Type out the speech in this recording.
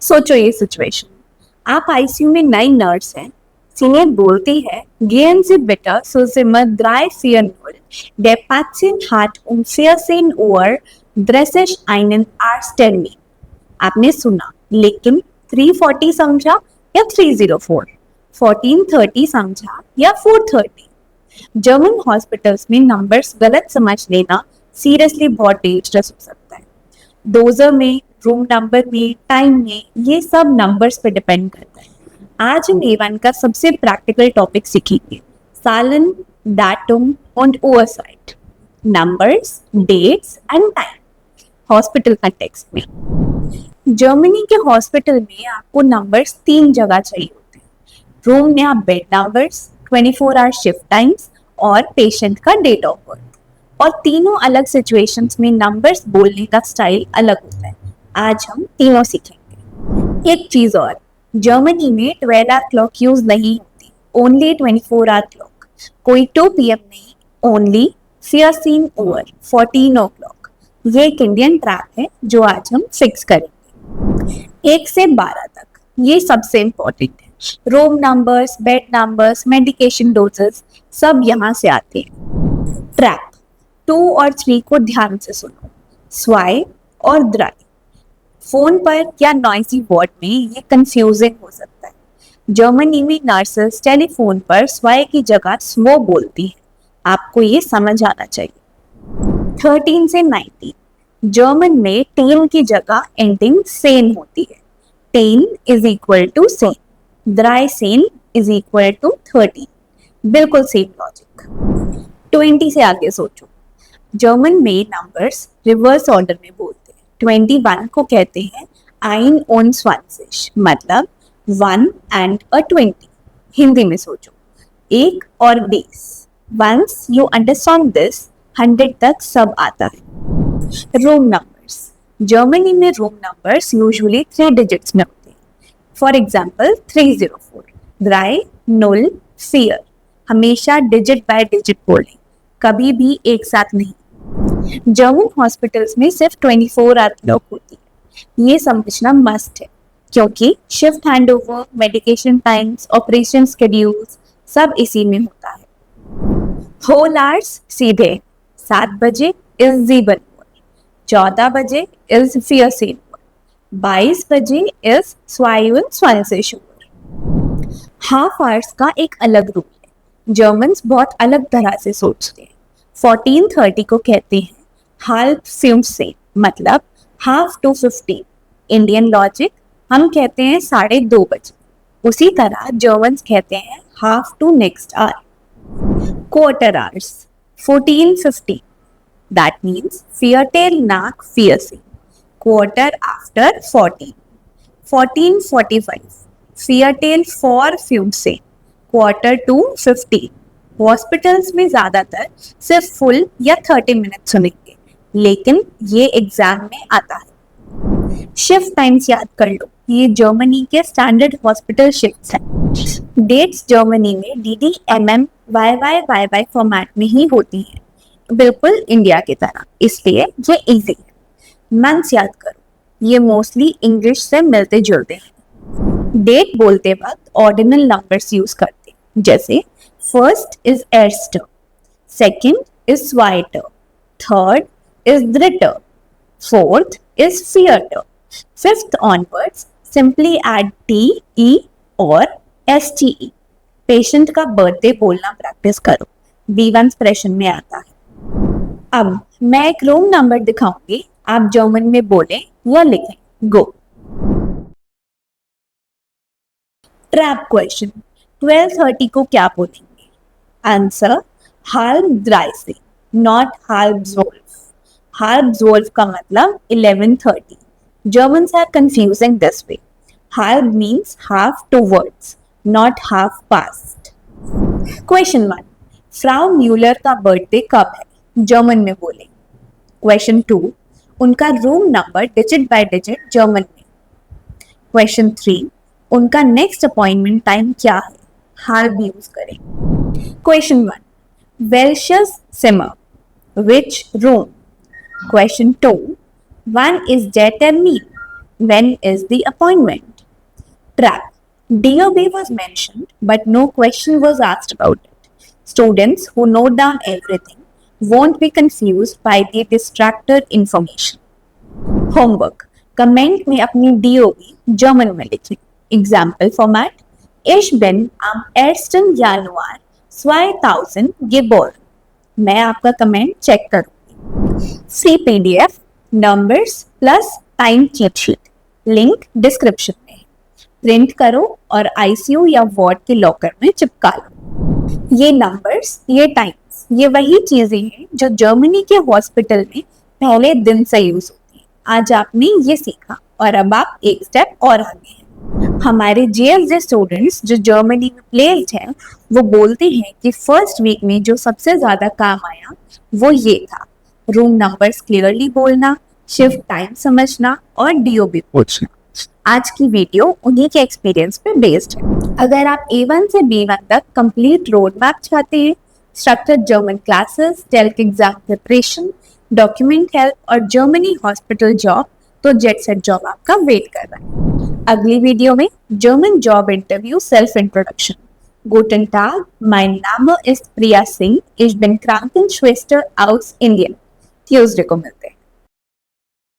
सोचो ये सिचुएशन, आप आईसीयू में नई नर्स हैं, सीनियर बोलती है gehen Sie bitte zu Zimmer 340, der Patient hat um 14 Uhr 30 Arzt Termin। आपने सुना, लेकिन 340 समझा या 304, 1430 समझा या 430। जर्मन हॉस्पिटल्स में नंबर्स गलत समझ लेना सीरियसली बहुत डेंजरस हो सकता है। डोजर में, रूम नंबर में, टाइम में, ये सब नंबर्स पे डिपेंड करता है। आज हम A1 का सबसे प्रैक्टिकल टॉपिक सीखेंगे, सालन, डाटुम और ओवरसाइट, numbers, dates and time hospital context में। जर्मनी के हॉस्पिटल में आपको नंबर्स 3 जगह चाहिए होते हैं। रूम में आप bed numbers, 24 hour shift times और पेशेंट का डेट ऑफ बर्थ। और तीनों अलग सिचुएशंस में नंबर्स बोलने का स्टाइल अलग होता है। आज हम तीनों सीखेंगे। एक चीज और, जर्मनी में 12 आवर क्लॉक यूज नहीं होती, ओनली 24 आवर क्लॉक। कोई 2 PM नहीं, ओनली 14 Uhr 14 o'clock। ये एक इंडियन ट्रैप है जो आज हम फिक्स करेंगे। 1 से 12 तक, ये सबसे इंपॉर्टेंट है। Room numbers, bed numbers, medication doses सब यहाँ से आते हैं। ट्रैप 2 और 3 को ध्यान से सुनो, स्वाई और द्राई। फोन पर या नॉइसी वार्ड में ये कंफ्यूजिंग हो सकता है। जर्मनी में नर्सेस टेलीफोन पर स्वाई की जगह स्वो बोलती है, आपको ये समझ आना चाहिए। 13 से 19, जर्मन में टेन की जगह एंडिंग सेन होती है। टेन इज इक्वल टू सेन, द्राई सेन इज इक्वल टू 13, बिल्कुल सेम लॉजिक। 20 से आगे सोचो, जर्मन में नंबर्स रिवर्स ऑर्डर में बोलते हैं। 21 को कहते हैं ein und 20, मतलब 1 and a 20। हिंदी में सोचो, 1 और 20। वंस यू अंडरस्टैंड दिस, 100 तक सब आता है। रूम नंबर्स, जर्मनी में रूम नंबर्स यूजुअली 3 डिजिट्स में होते हैं। For example 304, 3, 0, 4। हमेशा डिजिट बाय डिजिट बोलें, कभी भी एक साथ नहीं। जर्मन हॉस्पिटल्स में सिर्फ 24 आवर क्लॉक होती है, ये समझना मस्ट है, क्योंकि shift handover, medication times, operation schedules सब इसी में होता है। होल आवर्स सीधे 7 बजे इज 7 Uhr, 14 बजे इज 14 Uhr, 22 बजे इज 22 Uhr। हाफ आवर्स का एक अलग रूल है, जर्मन्स बहुत अलग तरह से सोचते हैं। 14:30 को कहते हैं हाल्फ 15, मतलब हाफ टू 15। इंडियन लॉजिक, हम कहते हैं 2:30 बजे, उसी तरह जर्मन्स कहते हैं half to next hour. Quarter hours 14:50, that means Viertel nach 14, quarter after 14। 14:45, Viertel vor 15, quarter to 15। Hospitals में ज्यादातर सिर्फ फुल या 30 मिनट सुनेंगे, लेकिन ये एग्जाम में आता है। शिफ्ट टाइम्स याद कर लो, ये जर्मनी के स्टैंडर्ड हॉस्पिटल शिफ्ट्स हैं। डेट्स जर्मनी में DD, MM, YY फॉर्मेट में ही होती हैं, बिल्कुल इंडिया की तरह, इसलिए ये इजी है। मंथ्स याद करो, ये मोस्टली इंग्लिश से मिलते जुलते हैं। डेट बोलते वक्त ऑर्डिनल नंबर्स यूज करते हैं, जैसे फर्स्ट इज एर्स्टर, सेकंड इज स्वाइटर, थर्ड इज द्रिटर, fourth is theater, fifth onwards simply add TE और STE। पेशेंट का बर्थडे बोलना प्रैक्टिस करो, B1 प्रश्न में आता है। अब मैं एक रूम नंबर दिखाऊंगी, आप जर्मन में बोलें या लिखें। गो। ट्रैप क्वेश्चन, 12:30 को क्या बोलेंगे? Answer halb 13, not halb 12। halb 12 का मतलब 11:30। Germans are confusing this way. Halb means half towards, not half past। Question 1, फ्राउ म्यूलर का बर्थडे कब है? जर्मन में बोले। Question 2, उनका room number digit by digit German में। Question 3, उनका नेक्स्ट अपॉइंटमेंट टाइम क्या है? halb यूज करें। Question 1, Welches Zimmer, which room? Question 2, wann ist der Termin? When is the appointment? Trap. DOB was mentioned, but no question was asked about it. Students who note down everything won't be confused by the distracted information. Homework. Comment में अपनी DOB German में लिखें. Example format. Ich bin am 1. Januar 2000 geboren. मैं आपका comment check करूंगी. सी PDF numbers plus time cheat sheet. Link description में. Print करो और ICU या वार्ड के लॉकर में चिपका लो. ये नंबर्स, ये टाइम्स, ये वही चीजें हैं जो जर्मनी के हॉस्पिटल में पहले दिन से यूज होती हैं. आज आपने ये सीखा और अब आप एक स्टेप और आगे हैं. हमारे JLJ स्टूडेंट्स जो जर्मनी में प्लेस्ड हैं वो बोलते हैं कि फर्स्ट वीक में जो सबसे ज्यादा काम आया वो ये था: रूम नंबर्स क्लियरली बोलना, शिफ्ट टाइम समझना और DOB पूछना. आज की वीडियो उन्हीं के एक्सपीरियंस पे बेस्ड है. अगर आप A1 से B1 तक कंप्लीट रोड मैप चाहते हैं, structured German classes, talc exam preparation, document help और जर्मनी हॉस्पिटल जॉब, तो जेट सेट जॉब आपका वेट कर रहा है. अगली वीडियो में German job interview self introduction. Guten Tag, mein Name ist Priya Singh. Ich bin Krankenschwester aus Indien. Tuesday को मिलते हैं.